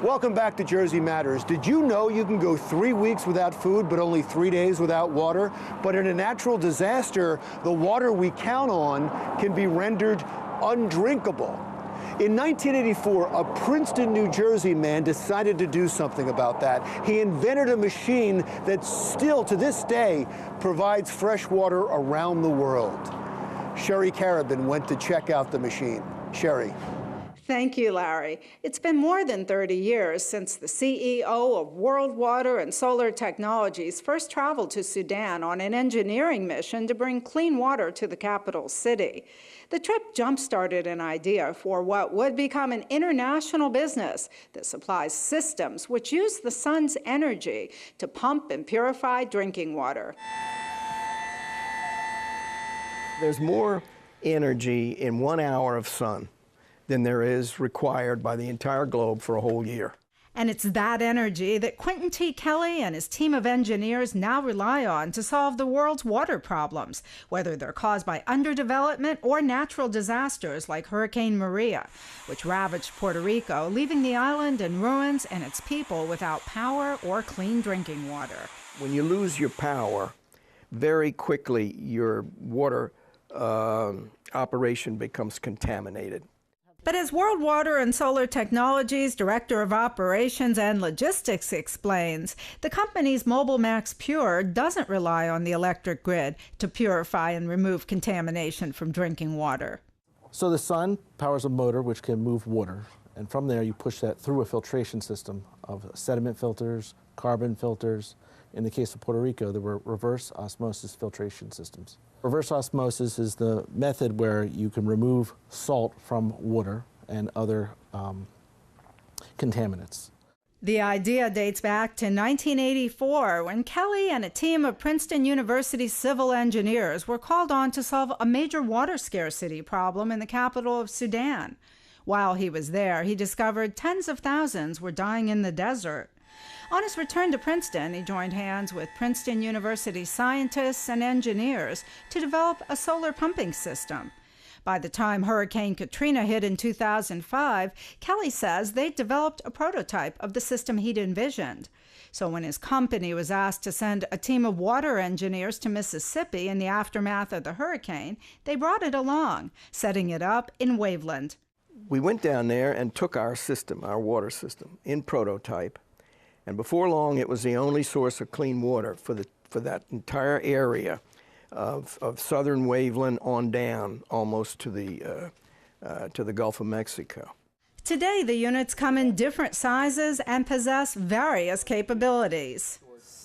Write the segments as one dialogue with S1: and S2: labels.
S1: Welcome back to Jersey Matters. Did you know you can go 3 weeks without food, but only 3 days without water? But in a natural disaster, the water we count on can be rendered undrinkable. In 1984, a Princeton, New Jersey man decided to do something about that. He invented a machine that still, to this day, provides fresh water around the world. Sherry Carabin went to check out the machine. Sherry.
S2: Thank you, Larry. It's been more than 30 years since the CEO of World Water and Solar Technologies first traveled to Sudan on an engineering mission to bring clean water to the capital city. The trip jump-started an idea for what would become an international business that supplies systems which use the sun's energy to pump and purify drinking water.
S3: There's more energy in 1 hour of sun than there is required by the entire globe for a whole year.
S2: And it's that energy that Quentin T. Kelly and his team of engineers now rely on to solve the world's water problems, whether they're caused by underdevelopment or natural disasters like Hurricane Maria, which ravaged Puerto Rico, leaving the island in ruins and its people without power or clean drinking water.
S3: When you lose your power, very quickly your water operation becomes contaminated.
S2: But as World Water and Solar Technologies Director of Operations and Logistics explains, the company's Mobile Max Pure doesn't rely on the electric grid to purify and remove contamination from drinking water.
S4: So the sun powers a motor which can move water, and from there you push that through a filtration system of sediment filters, carbon filters. In the case of Puerto Rico, there were reverse osmosis filtration systems. Reverse osmosis is the method where you can remove salt from water and other contaminants.
S2: The idea dates back to 1984 when Kelly and a team of Princeton University civil engineers were called on to solve a major water scarcity problem in the capital of Sudan. While he was there, he discovered tens of thousands were dying in the desert. On his return to Princeton, he joined hands with Princeton University scientists and engineers to develop a solar pumping system. By the time Hurricane Katrina hit in 2005, Kelly says they'd developed a prototype of the system he'd envisioned. So when his company was asked to send a team of water engineers to Mississippi in the aftermath of the hurricane, they brought it along, setting it up in Waveland.
S3: We went down there and took our system, our water system, in prototype. And before long, it was the only source of clean water for that entire area of southern Waveland on down, almost to the Gulf of Mexico.
S2: Today, the units come in different sizes and possess various capabilities.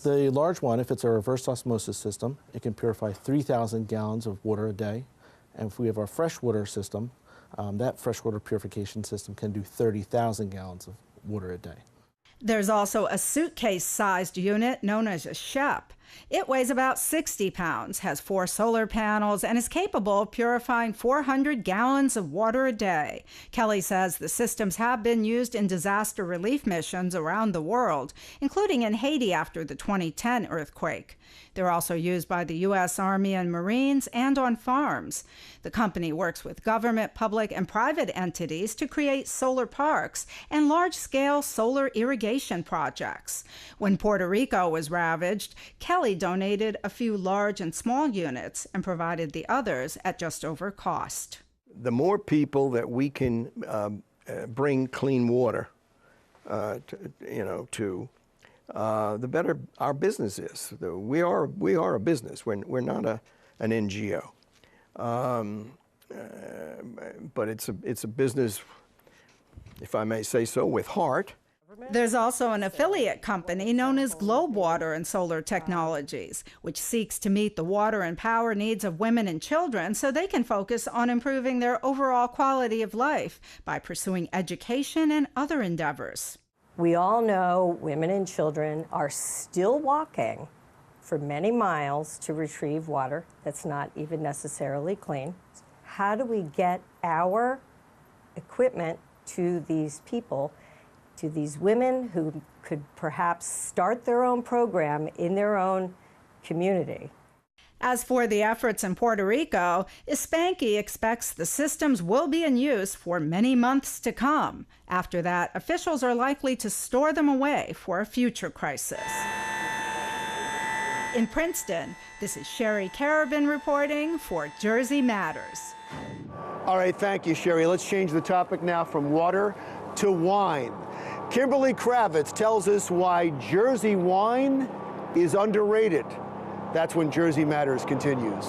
S4: The large one, if it's a reverse osmosis system, it can purify 3,000 gallons of water a day. And if we have our freshwater system, that freshwater purification system can do 30,000 gallons of water a day.
S2: There's also a suitcase-sized unit known as a SHEP. It weighs about 60 pounds, has 4 solar panels, and is capable of purifying 400 gallons of water a day. Kelly says the systems have been used in disaster relief missions around the world, including in Haiti after the 2010 earthquake. They're also used by the U.S. Army and Marines and on farms. The company works with government, public, and private entities to create solar parks and large-scale solar irrigation projects. When Puerto Rico was ravaged, Kelly donated a few large and small units and provided the others at just over cost.
S3: The more people that we can bring clean water the better our business is. We are a business. We're not an NGO, but it's a business, if I may say so, with heart.
S2: There's also an affiliate company known as Globe Water and Solar Technologies, which seeks to meet the water and power needs of women and children so they can focus on improving their overall quality of life by pursuing education and other endeavors.
S5: We all know women and children are still walking for many miles to retrieve water that's not even necessarily clean. How do we get our equipment to these people, to these women who could perhaps start their own program in their own community?
S2: As for the efforts in Puerto Rico, Espanki expects the systems will be in use for many months to come. After that, officials are likely to store them away for a future crisis. In Princeton, this is Sherry Carabin reporting for Jersey Matters.
S1: All right, thank you, Sherry. Let's change the topic now from water to wine. Kimberly Kravitz tells us why Jersey wine is underrated. That's when Jersey Matters continues.